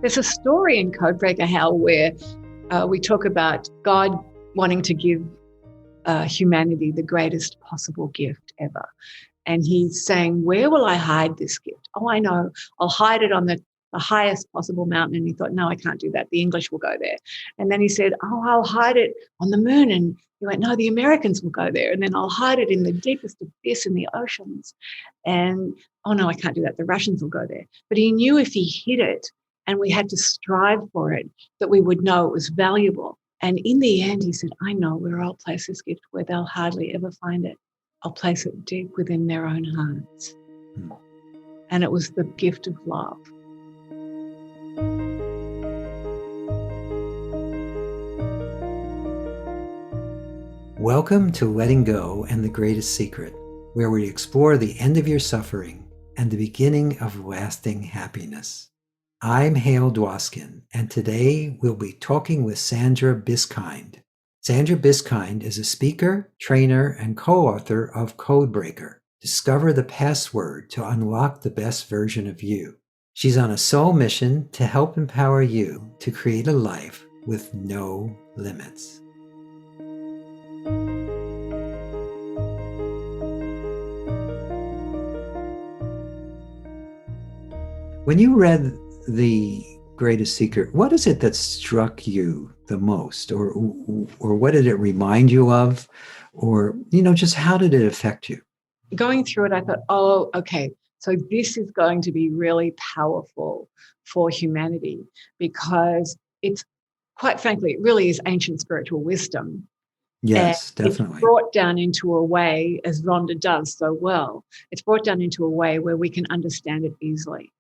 There's a story in Codebreaker, Hal, where we talk about God wanting to give humanity the greatest possible gift ever. And he's saying, where will I hide this gift? Oh, I know. I'll hide it on the highest possible mountain. And he thought, no, I can't do that. The English will go there. And then he said, oh, I'll hide it on the moon. And he went, no, the Americans will go there. And then I'll hide it in the deepest abyss in the oceans. And, oh, no, I can't do that. The Russians will go there. But he knew if he hid it and we had to strive for it, that we would know it was valuable. And in the end, he said, I know where I'll place this gift where they'll hardly ever find it. I'll place it deep within their own hearts. And it was the gift of love. Welcome to Letting Go and the Greatest Secret, where we explore the end of your suffering and the beginning of lasting happiness. I'm Hale Dwoskin, and today we'll be talking with Sandra Biskind. Sandra Biskind is a speaker, trainer, and co-author of Codebreaker, Discover the Password to Unlock the Best Version of You. She's on a soul mission to help empower you to create a life with no limits. When you read The Greatest Secret, what is it that struck you the most, or what did it remind you of, or just how did it affect you? Going through it, I thought, oh, okay, so this is going to be really powerful for humanity, because it's, quite frankly, it really is ancient spiritual wisdom. Yes, and definitely. It's brought down into a way, as Rhonda does so well, it's brought down into a way where we can understand it easily.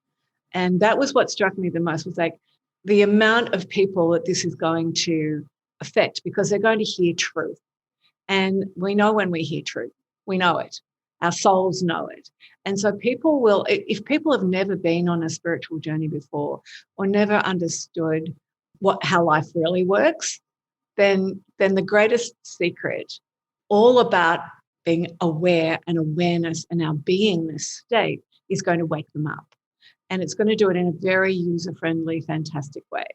And that was what struck me the most, was like the amount of people that this is going to affect, because they're going to hear truth. And we know when we hear truth, we know it. Our souls know it. And so people will, if people have never been on a spiritual journey before or never understood how life really works, then the greatest secret, all about being aware and awareness and our beingness state, is going to wake them up. And it's going to do it in a very user-friendly, fantastic way.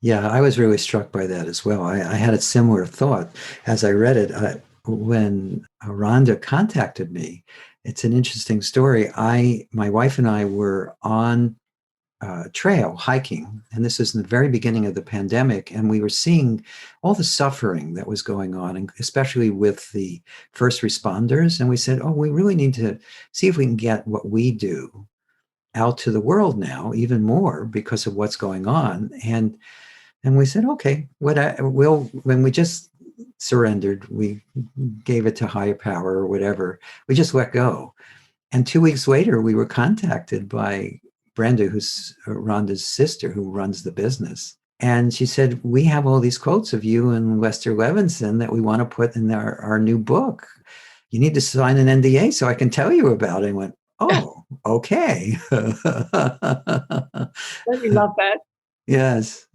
Yeah, I was really struck by that as well. I had a similar thought as I read it. When Rhonda contacted me, it's an interesting story. My wife and I were on a trail hiking, and this is in the very beginning of the pandemic, and we were seeing all the suffering that was going on, and especially with the first responders. And we said, oh, we really need to see if we can get what we do out to the world now, even more because of what's going on. And we said, okay, when we just surrendered, we gave it to higher power or whatever, we just let go. And 2 weeks later, we were contacted by Brenda, who's Rhonda's sister, who runs the business. And she said, we have all these quotes of you and Lester Levinson that we want to put in our new book. You need to sign an NDA so I can tell you about it. I went, oh, okay. Don't you love that? Yes.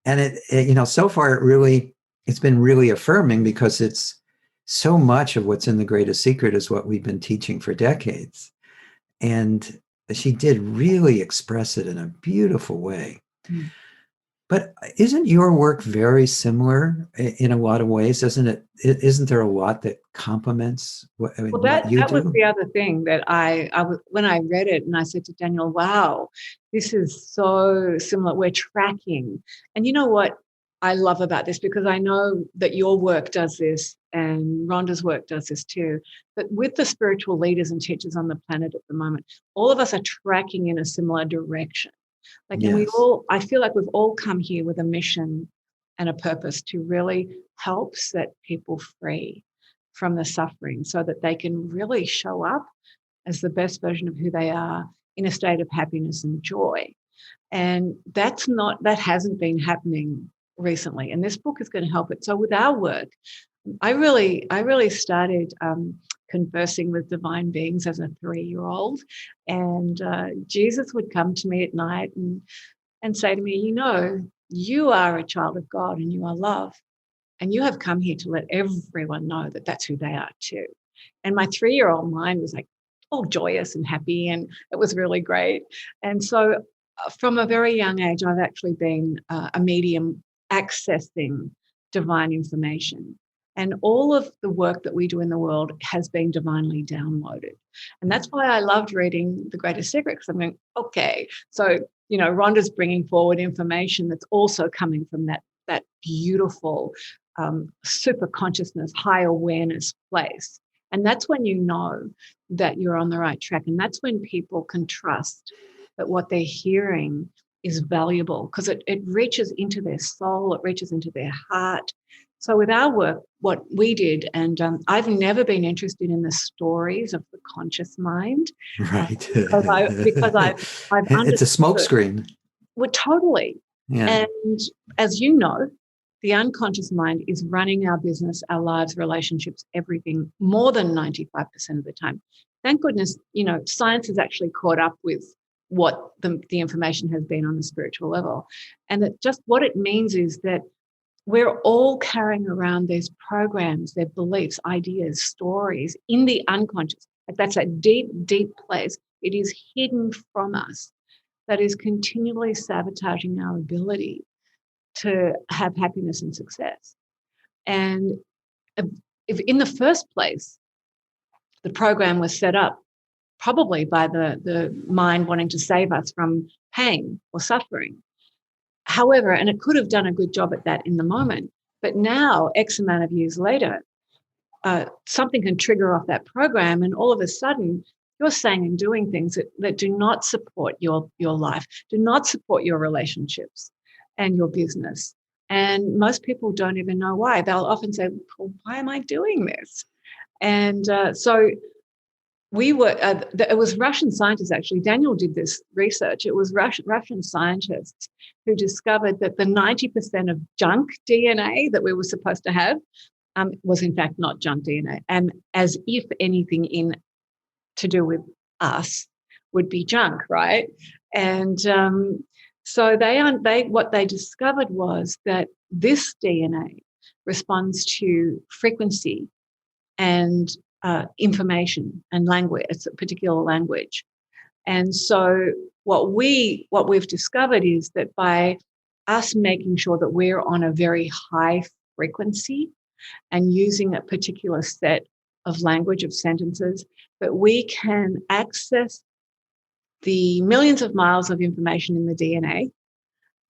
And it so far it's been really affirming, because it's so much of what's in The Greatest Secret is what we've been teaching for decades. And she did really express it in a beautiful way. Mm. But isn't your work very similar in a lot of ways? Isn't there a lot that complements what you do? That was the other thing that I when I read it, and I said to Daniel, wow, this is so similar. We're tracking. And you know what I love about this, because I know that your work does this and Rhonda's work does this too, that with the spiritual leaders and teachers on the planet at the moment, all of us are tracking in a similar direction. Like, yes. And I feel like we've all come here with a mission and a purpose to really help set people free from the suffering, so that they can really show up as the best version of who they are in a state of happiness and joy. And that hasn't been happening recently. And this book is going to help it. So with our work, I really started conversing with divine beings as a 3-year-old, and Jesus would come to me at night and say to me, you are a child of God and you are love, and you have come here to let everyone know that that's who they are too. And my 3-year-old mind was like all joyous and happy, and it was really great. And so from a very young age, I've actually been a medium accessing divine information. And all of the work that we do in the world has been divinely downloaded. And that's why I loved reading The Greatest Secret, because I'm going, okay, so, Rhonda's bringing forward information that's also coming from that beautiful super consciousness, high awareness place. And that's when you know that you're on the right track. And that's when people can trust that what they're hearing is valuable, because it reaches into their soul, it reaches into their heart. So with our work, what we did, and I've never been interested in the stories of the conscious mind. Right. Because I've It's a smokescreen. Well, totally. Yeah. And as you know, the unconscious mind is running our business, our lives, relationships, everything more than 95% of the time. Thank goodness, science has actually caught up with what the information has been on the spiritual level. And that just what it means is that we're all carrying around these programs, their beliefs, ideas, stories in the unconscious. That's a deep, deep place. It is hidden from us, that is continually sabotaging our ability to have happiness and success. And if in the first place, the program was set up probably by the mind wanting to save us from pain or suffering. However, and it could have done a good job at that in the moment, but now, X amount of years later, something can trigger off that program, and all of a sudden, you're saying and doing things that do not support your life, do not support your relationships and your business. And most people don't even know why. They'll often say, well, why am I doing this? And so we were, it was Russian scientists, actually. Daniel did this research. It was Russian scientists who discovered that the 90% of junk DNA that we were supposed to have was in fact not junk DNA. And as if anything to do with us would be junk, right? And so what they discovered was that this DNA responds to frequency and information and language. It's a particular language. And so what we've discovered is that by us making sure that we're on a very high frequency and using a particular set of language, of sentences, that we can access the millions of miles of information in the DNA,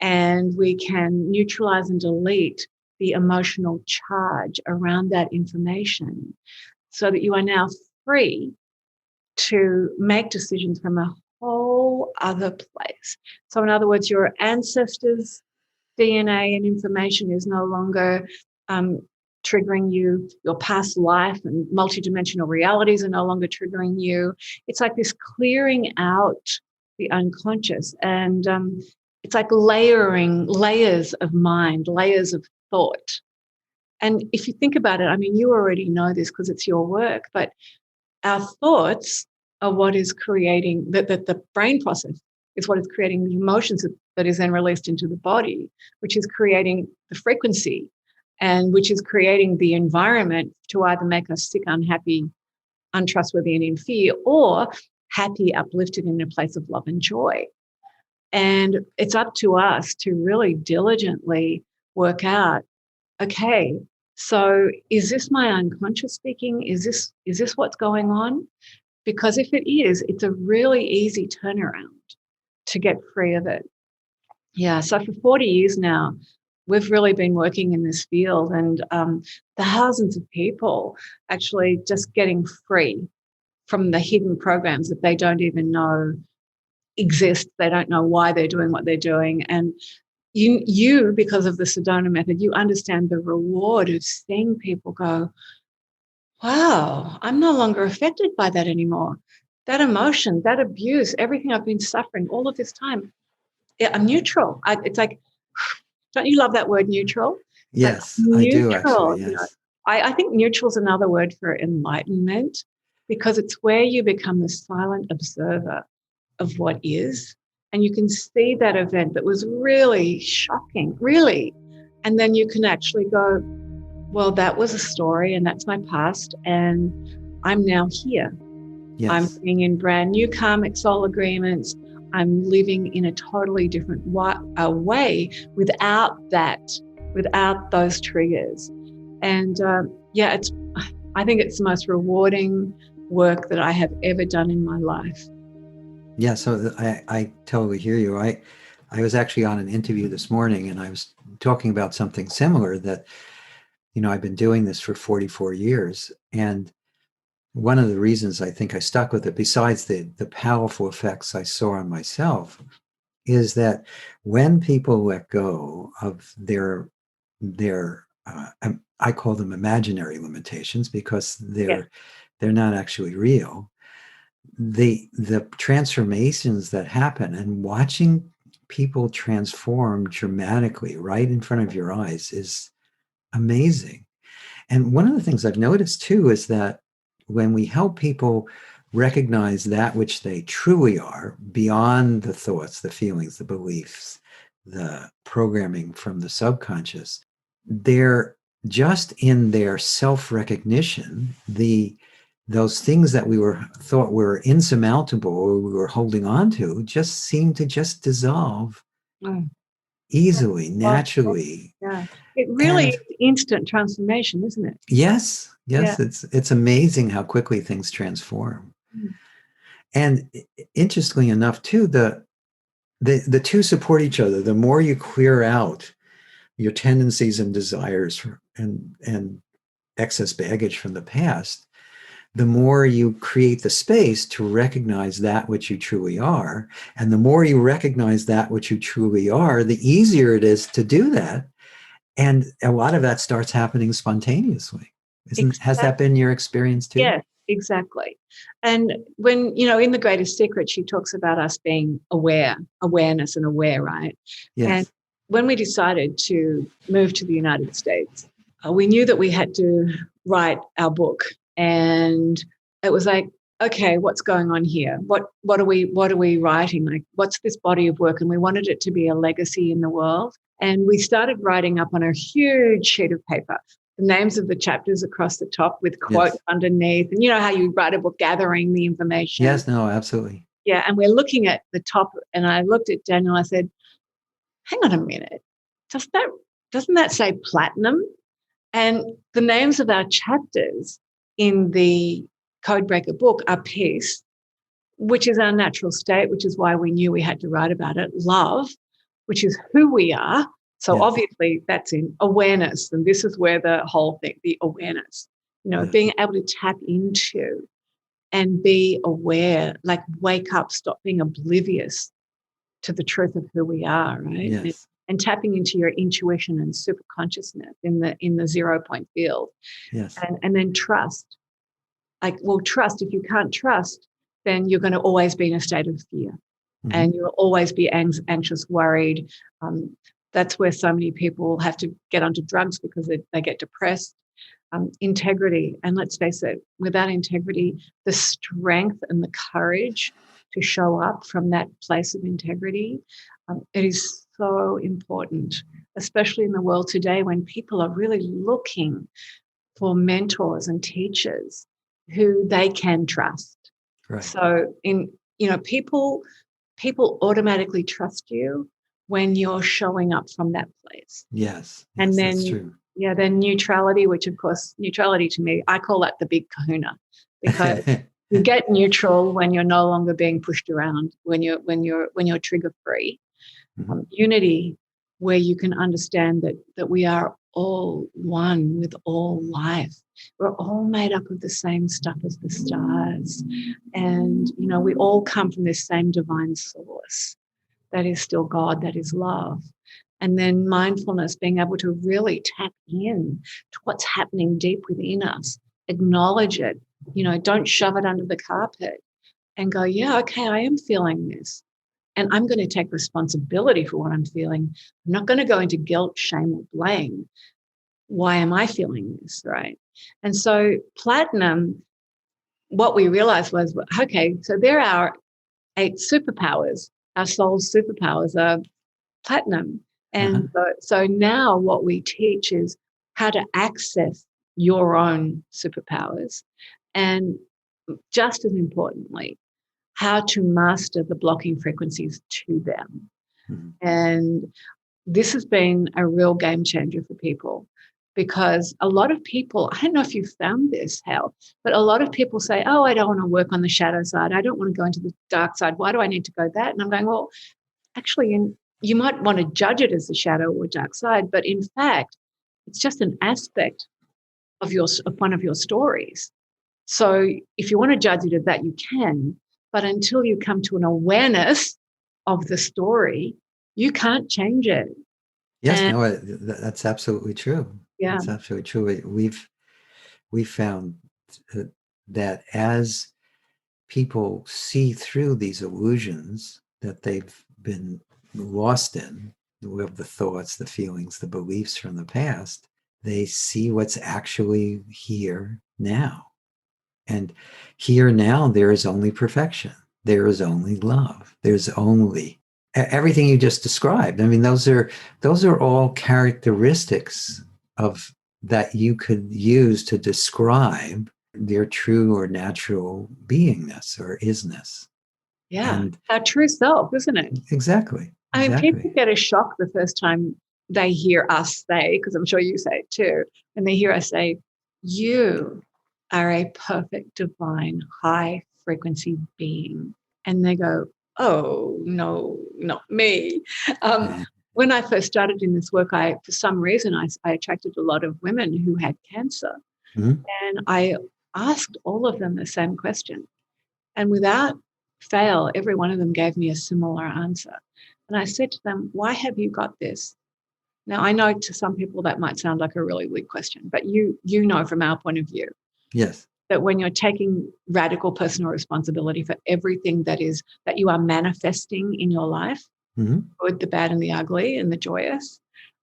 and we can neutralize and delete the emotional charge around that information, so that you are now free to make decisions from a whole other place. So in other words, your ancestors' DNA and information is no longer triggering you. Your past life and multidimensional realities are no longer triggering you. It's like this clearing out the unconscious, and it's like layering layers of mind, layers of thought. And if you think about it, I mean, you already know this because it's your work, but our thoughts are what is creating, that the brain process is what is creating the emotions that is then released into the body, which is creating the frequency, and which is creating the environment to either make us sick, unhappy, untrustworthy, and in fear, or happy, uplifted, in a place of love and joy. And it's up to us to really diligently work out, okay, so is this my unconscious speaking? Is this what's going on? Because if it is, it's a really easy turnaround to get free of it. Yeah, so for 40 years now, we've really been working in this field, and thousands of people actually just getting free from the hidden programs that they don't even know exist. They don't know why they're doing what they're doing. And you, because of the Sedona method, you understand the reward of seeing people go, wow, I'm no longer affected by that anymore. That emotion, that abuse, everything I've been suffering all of this time, I'm neutral. It's like, don't you love that word neutral? Yes, neutral, I do actually, yes. I think neutral is another word for enlightenment, because it's where you become the silent observer of what is. And you can see that event that was really shocking, really. And then you can actually go, well, that was a story and that's my past. And I'm now here. Yes. I'm bringing in brand new karmic soul agreements. I'm living in a totally different way without those triggers. And I think it's the most rewarding work that I have ever done in my life. Yeah, so I totally hear you. I was actually on an interview this morning, and I was talking about something similar, that, I've been doing this for 44 years. And one of the reasons I think I stuck with it, besides the powerful effects I saw on myself, is that when people let go of their I call them imaginary limitations, because Yeah. they're not actually real. The transformations that happen, and watching people transform dramatically right in front of your eyes, is amazing. And one of the things I've noticed too is that when we help people recognize that which they truly are, beyond the thoughts, the feelings, the beliefs, the programming from the subconscious, they're just in their self-recognition, those things that we thought were insurmountable, or we were holding on to, just seem to just dissolve Mm. easily, Well, naturally. yeah. It really And is instant transformation, isn't it? yes, Yeah. it's amazing how quickly things transform. Mm. And interestingly enough, too, the two support each other. The more you clear out your tendencies and desires and excess baggage from the past, the more you create the space to recognize that which you truly are. And the more you recognize that which you truly are, the easier it is to do that. And a lot of that starts happening spontaneously. Has that Exactly. been your experience too? Yes, exactly. And when, in The Greatest Secret, she talks about us being awareness and aware, right? And Yes. when we decided to move to the United States, we knew that we had to write our book. And it was like, okay, what's going on here? What are we writing? Like, what's this body of work? And we wanted it to be a legacy in the world. And we started writing up on a huge sheet of paper the names of the chapters across the top with quotes Yes. underneath. And you know how you write a book, gathering the information. Yes. No, absolutely. Yeah. And we're looking at the top, and I looked at Daniel. I said, hang on a minute. Doesn't that say platinum? And the names of our chapters in the Codebreaker book are peace, which is our natural state, which is why we knew we had to write about it. Love, which is who we are. So Yes. obviously that's in awareness. And this is where the whole thing, the awareness, Yes. being able to tap into and be aware, like wake up, stop being oblivious to the truth of who we are, right? Yes. And tapping into your intuition and super consciousness in the 0 point field. Yes. And then trust. Like, well, trust, if you can't trust, then you're going to always be in a state of fear. Mm-hmm. And you'll always be anxious, worried. That's where so many people have to get onto drugs, because they get depressed. Integrity. And let's face it, without integrity, the strength and the courage to show up from that place of integrity, it is so important, especially in the world today when people are really looking for mentors and teachers who they can trust. Right. So people automatically trust you when you're showing up from that place. Yes. Yes, And that's then, true. then neutrality, which of course, neutrality to me, I call that the big kahuna, because you get neutral when you're no longer being pushed around, when you're trigger free. Mm-hmm. Unity, where you can understand that we are all one with all life. We're all made up of the same stuff as the stars. And, we all come from this same divine source that is still God, that is love. And then mindfulness, being able to really tap in to what's happening deep within us, acknowledge it, don't shove it under the carpet, and go, yeah, okay, I am feeling this. And I'm going to take responsibility for what I'm feeling. I'm not going to go into guilt, shame, or blame. Why am I feeling this, right? And so platinum, what we realized was, okay, so there are 8 superpowers. Our soul's superpowers are platinum. Uh-huh. And so now what we teach is how to access your own superpowers. And just as importantly, how to master the blocking frequencies to them. Mm-hmm. And this has been a real game changer for people, because a lot of people, I don't know if you've found this, Hal, but a lot of people say, oh, I don't want to work on the shadow side. I don't want to go into the dark side. Why do I need to go that? And I'm going, well, actually, you might want to judge it as the shadow or dark side, but in fact, it's just an aspect of one of your stories. So if you want to judge it as that, you can, but until you come to an awareness of the story, you can't change it. Yes, And no, that's absolutely true. yeah, That's absolutely true. We've found uh, that as people see through these illusions that they've been lost in, of the thoughts, the feelings, the beliefs from the past, they see what's actually here now. And here now, there is only perfection. There is only love. There's only everything you just described. I mean, those are all characteristics of that you could use to describe their true or natural beingness or isness. yeah, And our true self, isn't it? exactly, I mean, people exactly. get a shock the first time they hear us say, because I'm sure you say it too, and they hear us say, you are a perfect, divine, high frequency being. And they go, oh, no, not me. Um, when I first started in this work, for some reason, I attracted a lot of women who had cancer. Mhm. And I asked all of them the same question. And without fail, every one of them gave me a similar answer. And I said to them, why have you got this? Now, I know to some people that might sound like a really weak question, but you know from our point of view Yes. that when you're taking radical personal responsibility for everything that you are manifesting in your life, Mhm. good, the bad, and the ugly, and the joyous,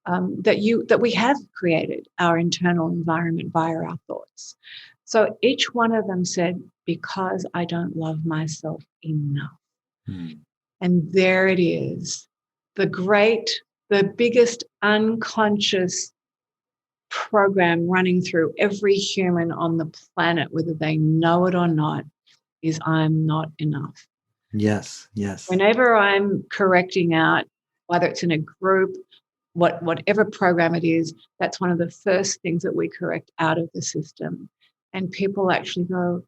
that we have created our internal environment via our thoughts. So each one of them said, because I don't love myself enough. Mhm. And there it is, the biggest unconscious program running through every human on the planet, whether they know it or not, is I'm not enough. Yes. Yes. Whenever I'm correcting out, whether it's in a group, whatever program it is, that's one of the first things that we correct out of the system. And people actually go,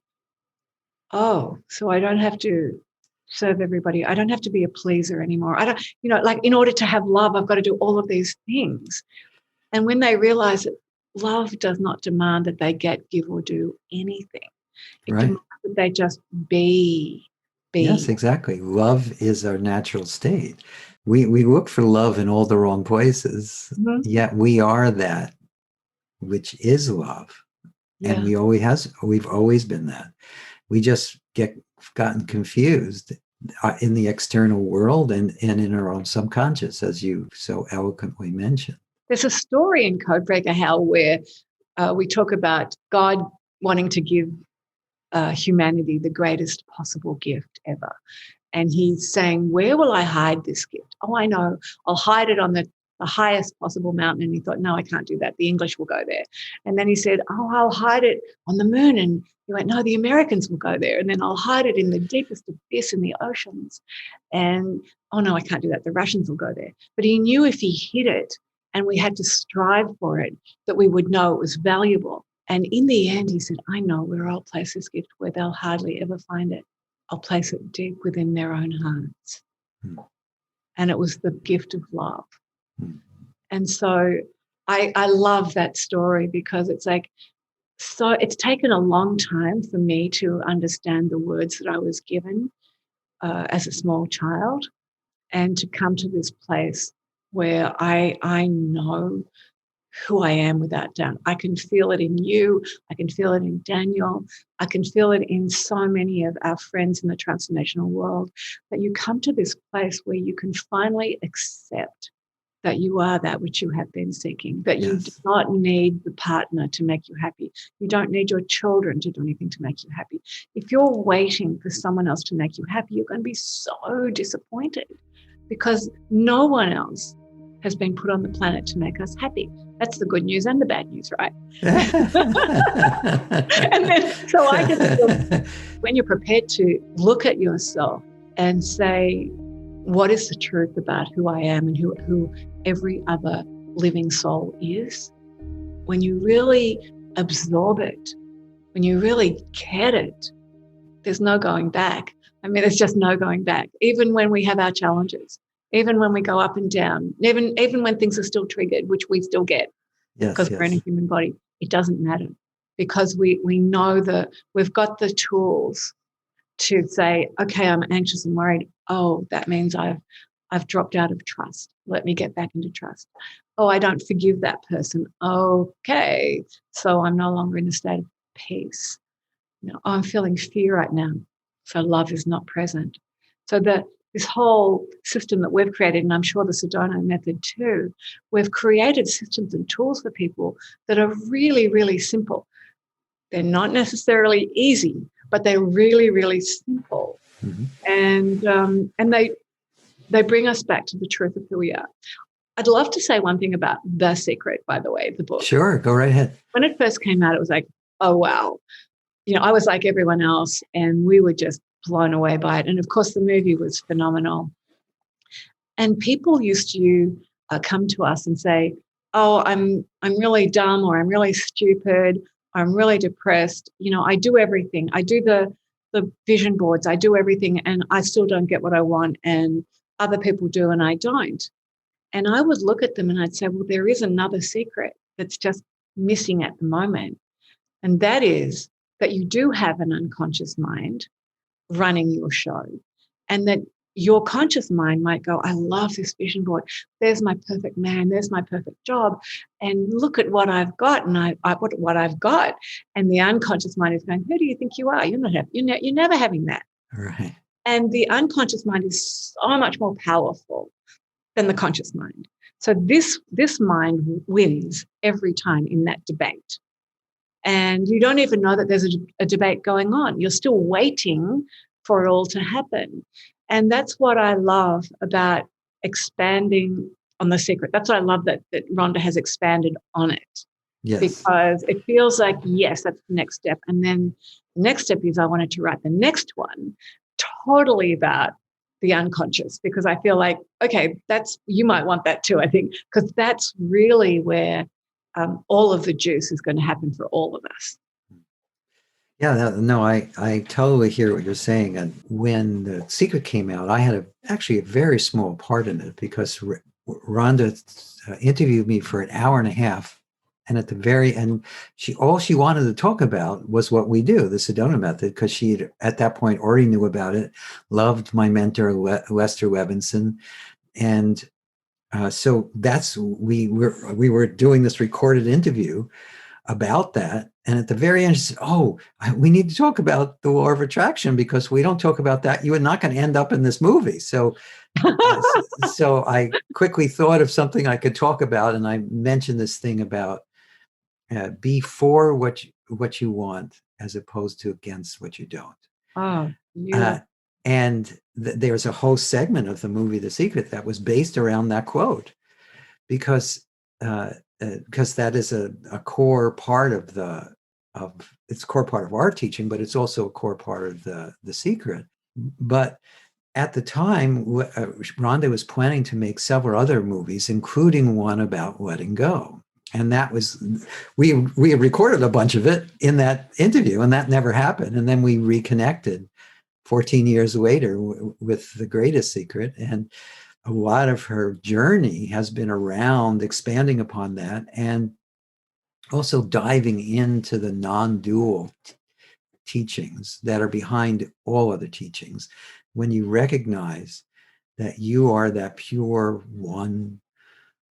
oh, so I don't have to serve everybody. I don't have to be a pleaser anymore. I don't, like in order to have love, I've got to do all of these things. And when they realize that love does not demand that they get, give, or do anything, it Right. demands that they just be. Yes, exactly. Love is our natural state. We look for love in all the wrong places, Mhm. yet we are that which is love. And Yeah. we've always been that. We just gotten confused in the external world and in our own subconscious, as you so eloquently mentioned. There's a story in Codebreaker Hell where we talk about God wanting to give humanity the greatest possible gift ever. And he's saying, where will I hide this gift? Oh, I know. I'll hide it on the highest possible mountain. And he thought, no, I can't do that. The English will go there. And then he said, oh, I'll hide it on the moon. And he went, no, the Americans will go there. And then I'll hide it in the deepest abyss in the oceans. And, oh, no, I can't do that. The Russians will go there. But he knew if he hid it and we had to strive for it, that we would know it was valuable. And in the end, he said, I know where I'll place this gift where they'll hardly ever find it. I'll place it deep within their own hearts. Hmm. And it was the gift of love. Hmm. And so I love that story because it's like, so it's taken a long time for me to understand the words that I was given as a small child and to come to this place where I know who I am without doubt. I can feel it in you. I can feel it in Daniel. I can feel it in so many of our friends in the transformational world, that you come to this place where you can finally accept that you are that which you have been seeking, that you do Yes. not need the partner to make you happy. You don't need your children to do anything to make you happy. If you're waiting for someone else to make you happy, you're going to be so disappointed because no one else has been put on the planet to make us happy. That's the good news and the bad news, right? And then, so I just feel, when you're prepared to look at yourself and say, what is the truth about who I am and who every other living soul is? When you really absorb it, when you really get it, there's no going back. I mean, there's just no going back. Even when we have our challenges, even when we go up and down, even when things are still triggered, which we still get because we're in a human body, it doesn't matter, because we know that we've got the tools to say, okay, I'm anxious and worried. Oh, that means I've dropped out of trust. Let me get back into trust. Oh, I don't forgive that person. Okay, so I'm no longer in a state of peace. Oh, I'm feeling fear right now. So love is not present. So this whole system that we've created, and I'm sure the Sedona method too, we've created systems and tools for people that are really, really simple. They're not necessarily easy, but they're really, really simple. Mm-hmm. And they bring us back to the truth of who we are. I'd love to say one thing about The Secret, by the way, the book. Sure, go right ahead. When it first came out, it was like, oh, wow. I was like everyone else, and we were just blown away by it. And of course, the movie was phenomenal. And people used to come to us and say, oh, I'm really dumb, or I'm really stupid, or I'm really depressed. I do everything. I do the vision boards. I do everything, and I still don't get what I want. And other people do, and I don't. And I would look at them and I'd say, well, there is another secret that's just missing at the moment. And that is that you do have an unconscious mind running your show, and that your conscious mind might go, I love this vision board. There's my perfect man. There's my perfect job. And look at what I've got. And what I've got. And the unconscious mind is going, who do you think you are? You're not happy. You're never having that. Right. And the unconscious mind is so much more powerful than the conscious mind. So this mind wins every time in that debate. And you don't even know that there's a debate going on. You're still waiting for it all to happen. And that's what I love about expanding on The Secret. That's what I love that Rhonda has expanded on it. Yes. Because it feels like, yes, that's the next step. And then the next step is I wanted to write the next one totally about the unconscious, because I feel like, okay, you might want that too, I think, because that's really where all of the juice is going to happen for all of us. Yeah, no, I totally hear what you're saying. And when The Secret came out, I had actually a very small part in it, because Rhonda interviewed me for an hour and a half. And at the very end, all she wanted to talk about was what we do, the Sedona method, because she at that point already knew about it, loved my mentor, Lester Levinson. And so we were doing this recorded interview about that. And at the very end, she said, oh, we need to talk about the law of attraction, because we don't talk about that, you are not going to end up in this movie. So so I quickly thought of something I could talk about. And I mentioned this thing about be for what you want as opposed to against what you don't. Oh, yeah. And there's a whole segment of the movie The Secret that was based around that quote, because that is a core part of it's a core part of our teaching, but it's also a core part of the Secret. But at the time, Rhonda was planning to make several other movies, including one about letting go. And that was, we recorded a bunch of it in that interview, and that never happened. And then we reconnected 14 years later with The Greatest Secret. And a lot of her journey has been around expanding upon that, and also diving into the non-dual teachings that are behind all other teachings. When you recognize that you are that pure one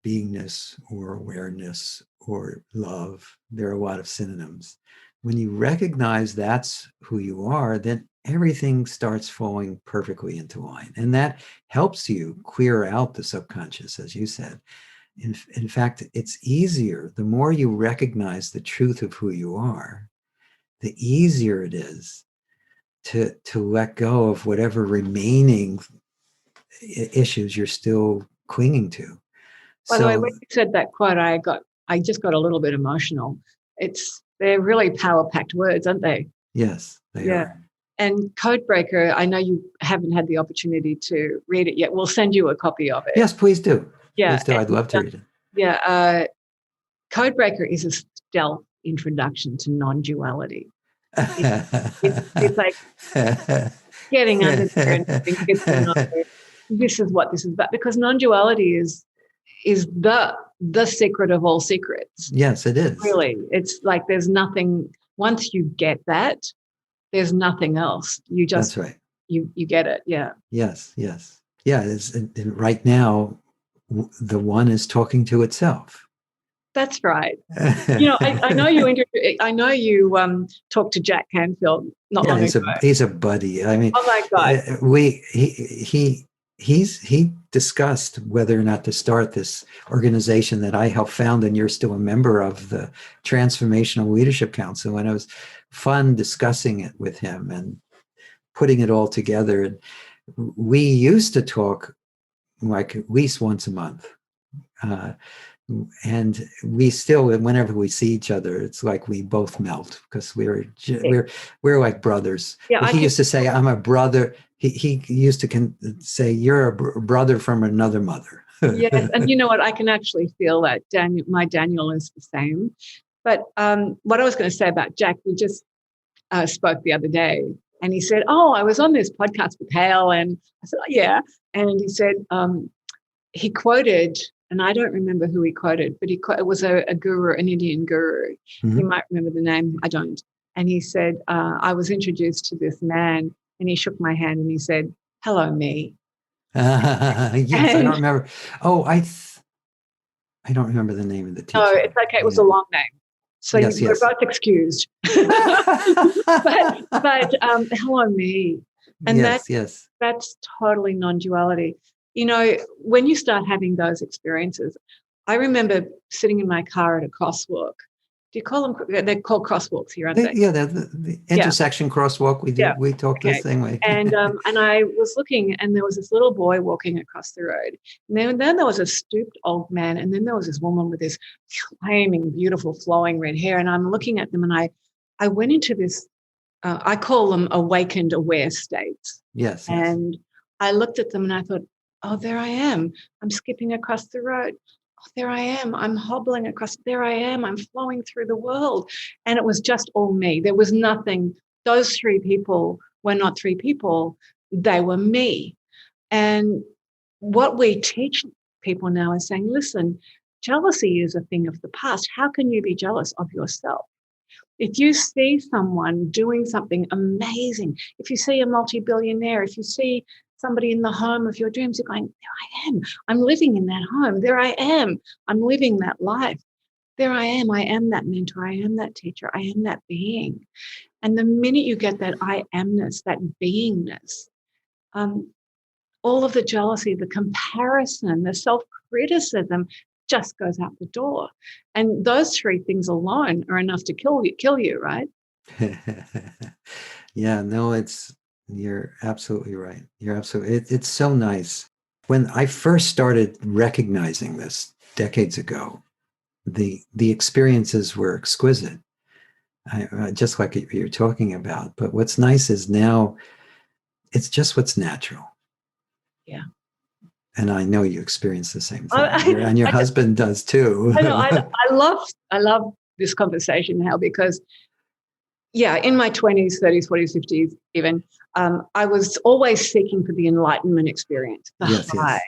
beingness or awareness or love, there are a lot of synonyms. When you recognize that's who you are, then everything starts falling perfectly into line. And that helps you clear out the subconscious, as you said. In fact, it's easier. The more you recognize the truth of who you are, the easier it is to let go of whatever remaining issues you're still clinging to. By the way, So when you said that quote, I just got a little bit emotional. They're really power-packed words, aren't they? yes, they Yeah. are. And Codebreaker, I know you haven't had the opportunity to read it yet. We'll send you a copy of it. Yes, please do. Yeah. Please do. I'd love to read it. Yeah. Codebreaker is a stealth introduction to non-duality. It's like getting under there and getting to know this is what this is about, because non-duality is the secret of all secrets. Yes, it is. Really, it's like there's nothing. Once you get that, there's nothing else. You just That's right. you get it. Yeah. Yes, yes. Yeah, right now, the one is talking to itself. That's right. I know you talked to Jack Canfield not long ago. He's a buddy. I mean, Oh my God. He discussed whether or not to start this organization that I helped found, and you're still a member of, the Transformational Leadership Council. And it was fun discussing it with him and putting it all together. And we used to talk like at least once a month. And we still, whenever we see each other, it's like we both melt, because we're like brothers. Yeah, he used to say, "I'm a brother." He used to say, "You're a brother from another mother." Yes, and you know what? I can actually feel that. My Daniel is the same. But what I was going to say about Jack, we just spoke the other day, and he said, "Oh, I was on this podcast with Hale," and I said, "Oh, yeah," and he said he quoted. And I don't remember who he quoted, but it was a guru, an Indian guru. Mm-hmm. You might remember the name. I don't. And he said, I was introduced to this man, and he shook my hand and he said, "Hello, me." Yes, I don't remember. Oh, I don't remember the name of the teacher. No, it's okay. It was a long name. So yes, we're both excused. but hello, me. And that's totally non-duality. When you start having those experiences, I remember sitting in my car at a crosswalk. Do you call them? They're called crosswalks here, aren't they? Yeah, the intersection crosswalk. We do. Yeah. We talk the same way. And I was looking, and there was this little boy walking across the road. And then there was a stooped old man, and then there was this woman with this flaming, beautiful, flowing red hair. And I'm looking at them, and I went into this. I call them awakened, aware states. Yes. And I looked at them, and I thought, oh, there I am. I'm skipping across the road. Oh, there I am. I'm hobbling across. There I am. I'm flowing through the world. And it was just all me. There was nothing. Those three people were not three people. They were me. And what we teach people now is saying, listen, jealousy is a thing of the past. How can you be jealous of yourself? If you see someone doing something amazing, if you see a multi-billionaire, if you see somebody in the home of your dreams, you're going, there I am. I'm living in that home. There I am. I'm living that life. There I am. I am that mentor. I am that teacher. I am that being. And the minute you get that I amness, that beingness, all of the jealousy, the comparison, the self-criticism just goes out the door. And those three things alone are enough to kill you, right? Yeah, no, you're absolutely right. It's so nice. When I first started recognizing this decades ago, the experiences were exquisite, just like you're talking about. But what's nice is now it's just what's natural. Yeah. And I know you experience the same thing, and your husband does too. I know. I love this conversation, Hal, because in my 20s, 30s, 40s, 50s, even, I was always seeking for the enlightenment experience, the high,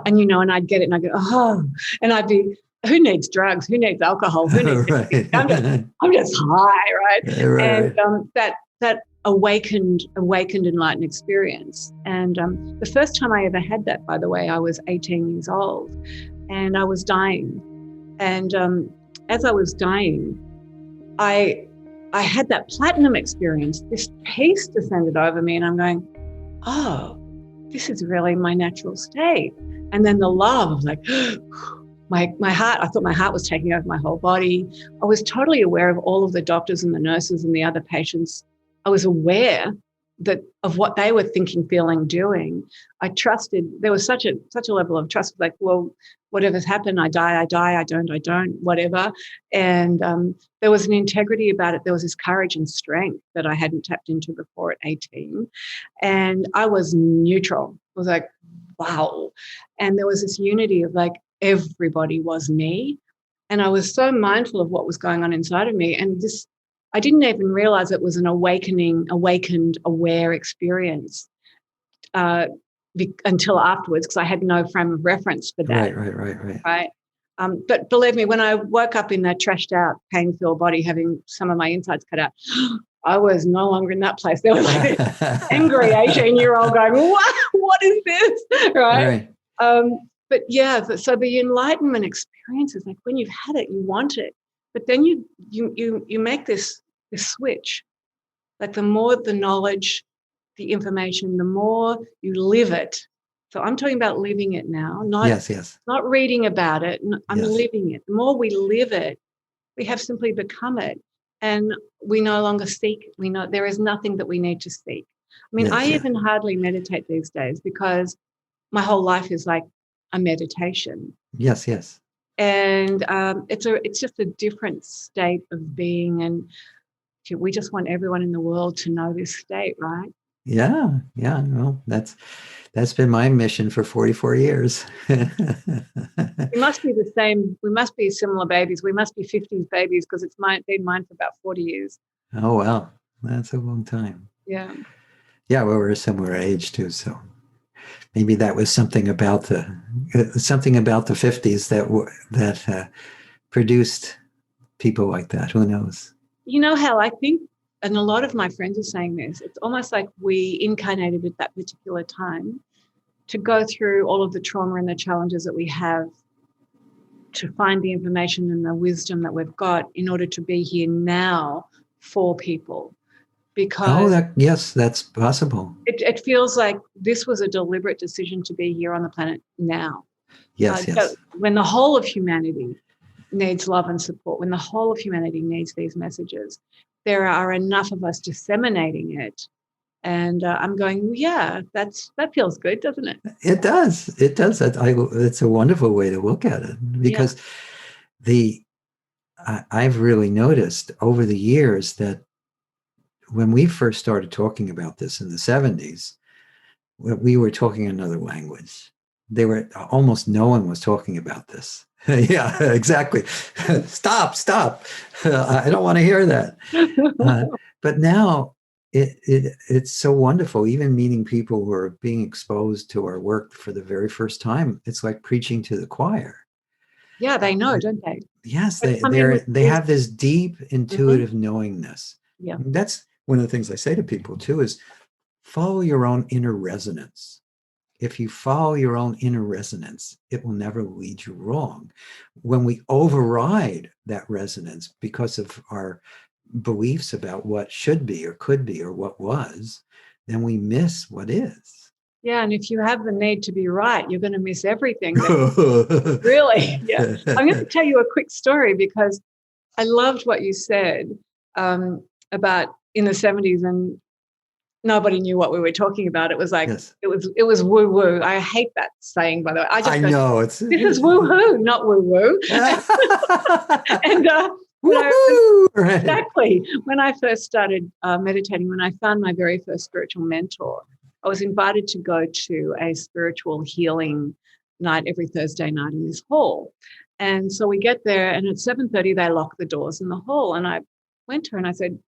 and I'd get it, and I'd go, and I'd be, who needs drugs? Who needs alcohol? Who needs right. I'm just high, right? Right. And that awakened enlightened experience. And the first time I ever had that, by the way, I was 18 years old, and I was dying. And as I was dying, I had that platinum experience. This peace descended over me, and I'm going, oh, this is really my natural state. And then the love of like, my heart, I thought my heart was taking over my whole body. I was totally aware of all of the doctors and the nurses and the other patients. I was aware that of what they were thinking, feeling, doing. I trusted. There was such a level of trust. Like, well, whatever's happened, I die, I don't, whatever. And there was an integrity about it. There was this courage and strength that I hadn't tapped into before at 18. And I was neutral. I was like, wow. And there was this unity of like everybody was me. And I was so mindful of what was going on inside of me. And this, I didn't even realize it was an awakened, aware experience until afterwards, because I had no frame of reference for that. Right. But believe me, when I woke up in that trashed out, pain-filled body, having some of my insides cut out, I was no longer in that place. There was like this angry 18-year-old going, what is this? Right. But yeah, so the enlightenment experience is like when you've had it, you want it. But then you make this switch. Like the more the knowledge, the information, the more you live it. So I'm talking about living it now, not reading about it. I'm living it. The more we live it, we have simply become it. And we no longer seek. We know there is nothing that we need to seek. I mean, I even hardly meditate these days because my whole life is like a meditation. Yes. And it's just a different state of being. And we just want everyone in the world to know this state, right? Yeah. Well, that's been my mission for 44 years. We must be the same. We must be similar babies. We must be 50s babies because it's been mine for about 40 years. Oh, wow. That's a long time. Yeah. Yeah, well, we're a similar age too, so maybe that was something about the 50s that produced people like that. Who knows? You know, Hal, I think, and a lot of my friends are saying this, it's almost like we incarnated at that particular time to go through all of the trauma and the challenges that we have, to find the information and the wisdom that we've got in order to be here now for people. Because that's possible. It feels like this was a deliberate decision to be here on the planet now. Yes. So when the whole of humanity needs love and support, when the whole of humanity needs these messages, there are enough of us disseminating it. And I'm going, yeah, that feels good, doesn't it? It does. It's a wonderful way to look at it, because I've really noticed over the years that when we first started talking about this in the 70s, we were talking another language. Almost no one was talking about this. Yeah, exactly. Stop. I don't want to hear that. But now it's so wonderful, even meeting people who are being exposed to our work for the very first time. It's like preaching to the choir. Yeah, they know, don't they? Yes, they have this deep intuitive knowingness. Yeah. That's one of the things I say to people too, is follow your own inner resonance. If you follow your own inner resonance, it will never lead you wrong. When we override that resonance because of our beliefs about what should be or could be or what was, then we miss what is. Yeah, and if you have the need to be right, you're going to miss everything. Really? Yeah. I'm going to tell you a quick story because I loved what you said about in the 70s, and nobody knew what we were talking about. It was like, it was woo-woo. I hate that saying, by the way. I know. This is woo-hoo, not woo-woo. And exactly. When I first started meditating, when I found my very first spiritual mentor, I was invited to go to a spiritual healing night every Thursday night in this hall. And so we get there, and at 7:30, they lock the doors in the hall. And I went to her and I said,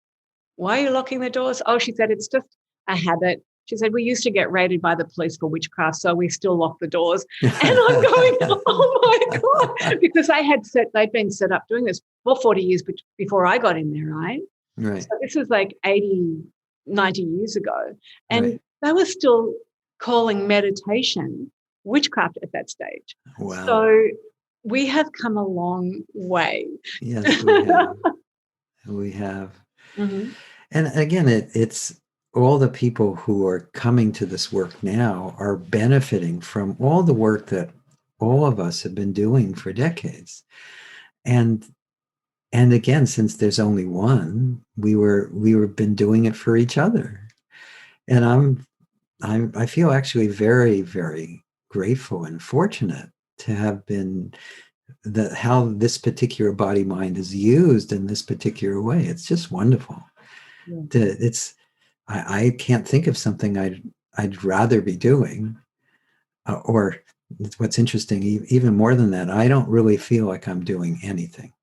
why are you locking the doors? Oh, she said, it's just a habit. She said, we used to get raided by the police for witchcraft, so we still lock the doors. And I'm going, oh my God, because they'd been set up doing this for 40 years before I got in there, right? Right. So this is like 80, 90 years ago. And they were still calling meditation witchcraft at that stage. Wow. So we have come a long way. Yes, we have. We have. Mm-hmm. And again, it's all the people who are coming to this work now are benefiting from all the work that all of us have been doing for decades. And again, since there's only one, we were been doing it for each other. And I feel actually very, very grateful and fortunate to have been how this particular body mind is used in this particular way. It's just wonderful. Yeah. It's I can't think of something I'd rather be doing. Or what's interesting, even more than that, I don't really feel like I'm doing anything.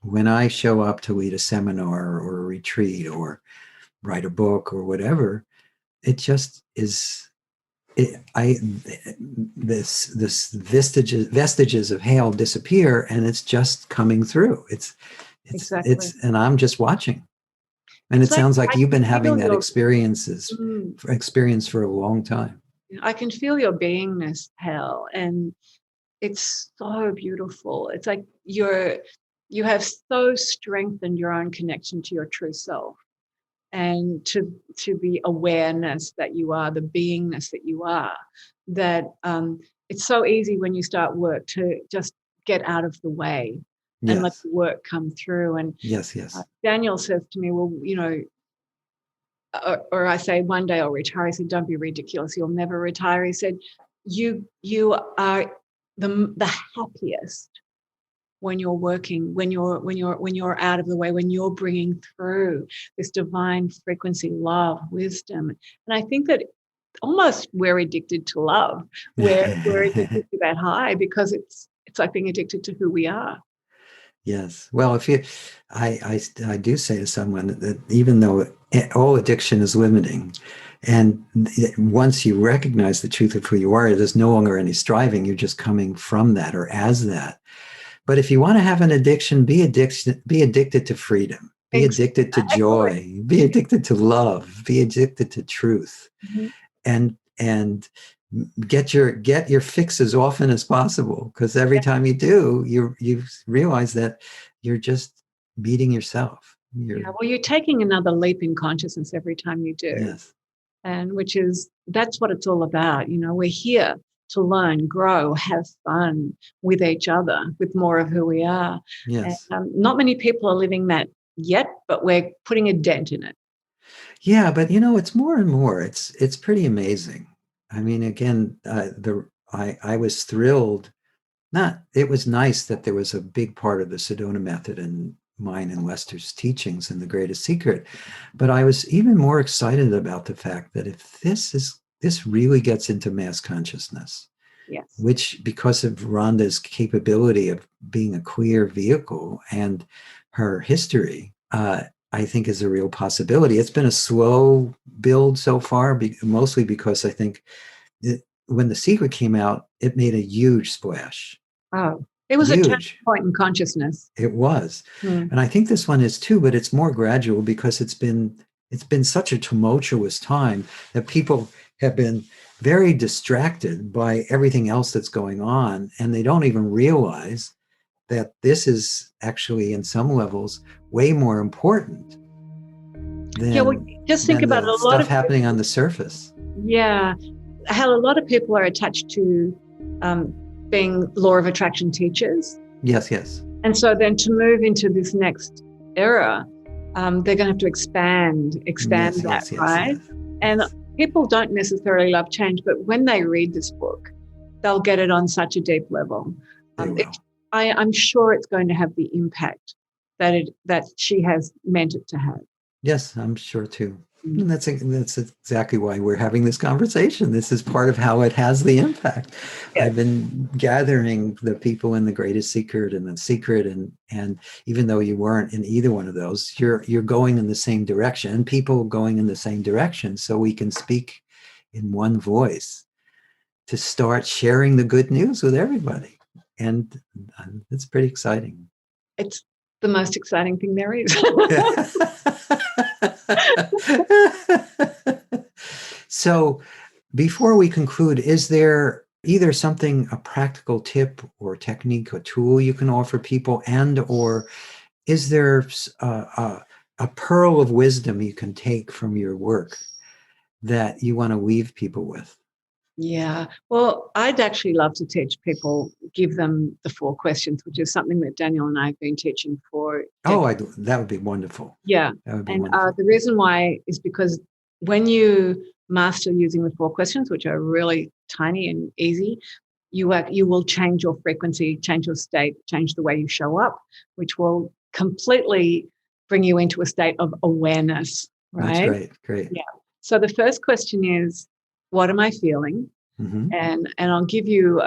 When I show up to lead a seminar or a retreat or write a book or whatever, it just is. This vestiges of Hale disappear, and it's just coming through. Exactly. And I'm just watching. And It's it like sounds like I you've can been having feel that your experience for a long time. I can feel your beingness, Hal, and it's so beautiful. It's like you have so strengthened your own connection to your true self, and to the awareness that you are, the beingness that you are, that it's so easy when you start work to just get out of the way and let Yes, the work come through. And yes, yes. Daniel says to me, well, or I say, one day I'll retire. He said, don't be ridiculous. You'll never retire. He said, you are the happiest when you're working, when you're out of the way, when you're bringing through this divine frequency, love, wisdom. And I think that almost we're addicted to love. We're addicted to that high because it's like being addicted to who we are. Yes. Well, I do say to someone that even though all addiction is limiting, and once you recognize the truth of who you are, there's no longer any striving. You're just coming from that or as that. But if you want to have an addiction, be addicted to freedom, be addicted to Exactly. joy, be addicted to love, be addicted to truth, Mhm. and get your fix as often as possible, because every time you do, you realize that you're just meeting yourself. Yeah, well, you're taking another leap in consciousness every time you do. Yes, And that's what it's all about. We're here to learn, grow, have fun with each other, with more of who we are. And yes. not many people are living that yet, but we're putting a dent in it. Yeah, but it's more and more. It's pretty amazing. I mean, again, I was thrilled. Not It was nice that there was a big part of the Sedona method in mine and Lester's teachings in The Greatest Secret, but I was even more excited about the fact that if this really gets into mass consciousness, Yes. which, because of Rhonda's capability of being a queer vehicle and her history, I think is a real possibility. It's been a slow build so far, mostly because I think when The Secret came out, it made a huge splash. Oh, it was a turning Huge. point in consciousness. It was. Hmm. And I think this one is too, but it's more gradual because it's been such a tumultuous time that people have been very distracted by everything else that's going on, and they don't even realize that this is actually, in some levels, way more important Yeah, well, than just think about it. the A lot stuff of happening on the surface. Yeah, how a lot of people are attached to um, being law of attraction teachers. Yes, yes. And so then to move into this next era, they're going to have to expand Yes, that, yes, yes, right? yes. And Yes, people don't necessarily love change, but when they read this book, they'll get it on such a deep level. they It, will. I'm sure it's going to have the impact that she has meant it to have. Yes, I'm sure too. Mm. And that's exactly why we're having this conversation. This is part of how it has the impact. Yes. I've been gathering the people in The Greatest Secret and The Secret, and even though you weren't in either one of those, you're going in the same direction, and people going in the same direction, so we can speak in one voice to start sharing the good news with everybody. And it's pretty exciting. It's the most exciting thing there is. So, before we conclude, is there either a practical tip or technique or tool you can offer people, or is there a pearl of wisdom you can take from your work that you want to leave people with? Yeah. Well, I'd actually love to teach people, give them the 4 questions, which is something that Daniel and I have been teaching for Oh, decades. that would be wonderful. Yeah. That would be And wonderful. the reason why is because when you master using the 4 questions, which are really tiny and easy, you will change your frequency, change your state, change the way you show up, which will completely bring you into a state of awareness, That's right? great. Yeah. So the first question is, what am I feeling? Mm-hmm. And I'll give you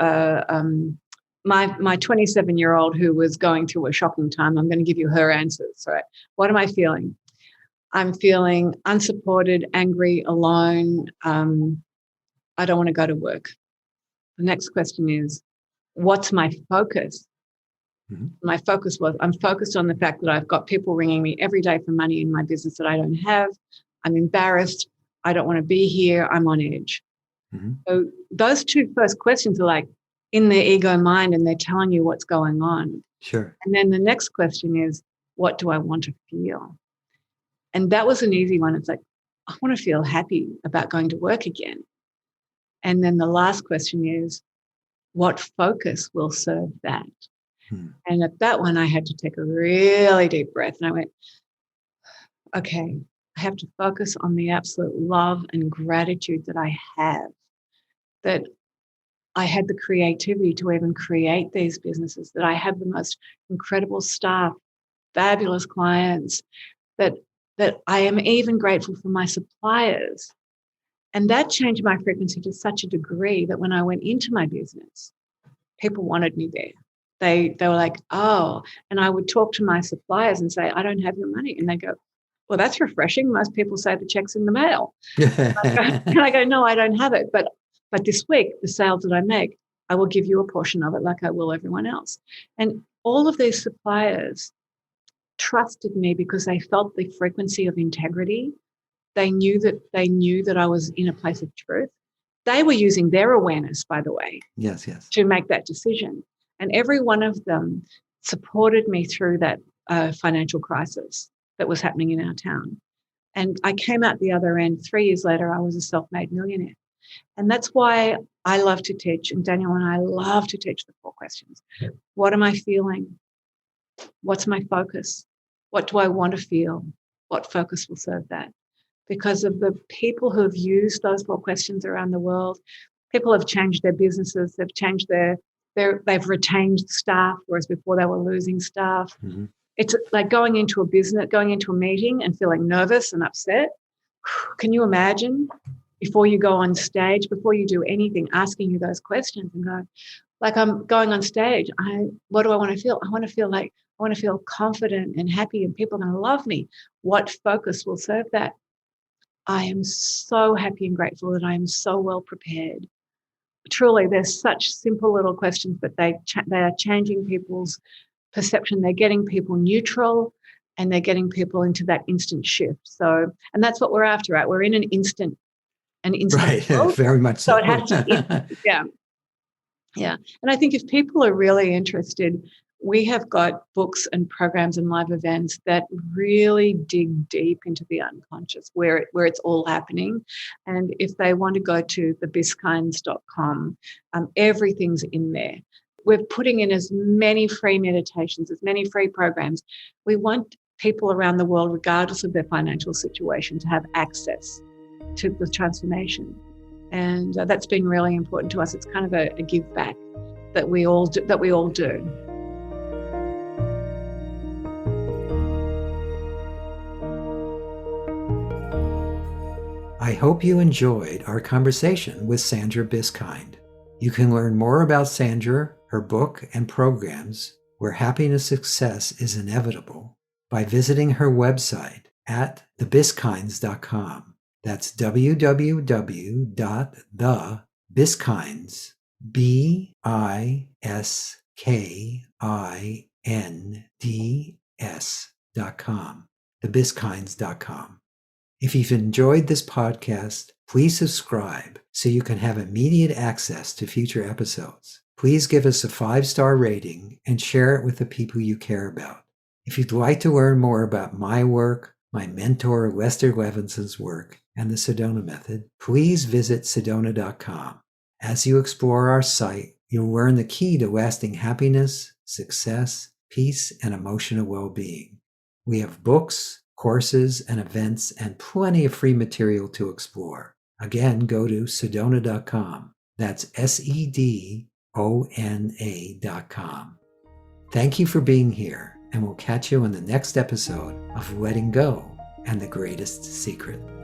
my 27-year-old who was going through a shocking time. I'm going to give you her answers. Right? What am I feeling? I'm feeling unsupported, angry, alone. I don't want to go to work. The next question is, what's my focus? Mm-hmm. My focus was, I'm focused on the fact that I've got people ringing me every day for money in my business that I don't have. I'm embarrassed. I don't want to be here. I'm on edge. Mm-hmm. So those 2 first questions are like in their ego mind, and they're telling you what's going on. Sure. And then the next question is, what do I want to feel? And that was an easy one. It's like, I want to feel happy about going to work again. And then the last question is, what focus will serve that? Mm-hmm. And at that one, I had to take a really deep breath. And I went, okay, I have to focus on the absolute love and gratitude that I have, that I had the creativity to even create these businesses, that I have the most incredible staff, fabulous clients, that I am even grateful for my suppliers. And that changed my frequency to such a degree that when I went into my business, people wanted me there. They were like, oh, and I would talk to my suppliers and say, I don't have your money. And they go, well, that's refreshing. Most people say the check's in the mail. And I go, no, I don't have it. But this week, the sales that I make, I will give you a portion of it like I will everyone else. And all of these suppliers trusted me because they felt the frequency of integrity. They knew that I was in a place of truth. They were using their awareness, by the way, Yes. to make that decision. And every one of them supported me through that financial crisis that was happening in our town. And I came out the other end. 3 years later, I was a self-made millionaire. And that's why I love to teach, and Daniel and I love to teach the 4 questions. What am I feeling? What's my focus? What do I want to feel? What focus will serve that? Because of the people who have used those 4 questions around the world, people have changed their businesses, they've changed they've retained staff, whereas before they were losing staff. Mm-hmm. It's like going into a meeting and feeling nervous and upset. Can you imagine before you go on stage, before you do anything, asking you those questions and go, like, I'm going on stage. What do I want to feel? I want to feel confident and happy and people are going to love me. What focus will serve that? I am so happy and grateful that I am so well prepared. Truly, they're such simple little questions, but they are changing people's perception. They're getting people neutral and they're getting people into that instant shift. So, and that's what we're after, right? We're in an instant Right. world. Very much So so. it has to, yeah. Yeah. And I think if people are really interested, we have got books and programs and live events that really dig deep into the unconscious where it's all happening. And if they want to go to thebiskinds.com, everything's in there. We're putting in as many free meditations, as many free programs. We want people around the world, regardless of their financial situation, to have access to the transformation. And that's been really important to us. It's kind of a give back that we all do. I hope you enjoyed our conversation with Sandra Biskind. You can learn more about Sandra, her book, and programs where happiness success is inevitable by visiting her website at thebiskinds.com. That's www.thebiskinds, BISKINDS.com. Thebiskinds.com. If you've enjoyed this podcast, please subscribe so you can have immediate access to future episodes. Please give us a 5-star rating and share it with the people you care about. If you'd like to learn more about my work, my mentor Lester Levinson's work, and the Sedona Method, please visit sedona.com. As you explore our site, you'll learn the key to lasting happiness, success, peace, and emotional well-being. We have books, courses, and events, and plenty of free material to explore. Again, go to sedona.com. That's SEDONA.com. Thank you for being here, and we'll catch you in the next episode of Letting Go and the Greatest Secret.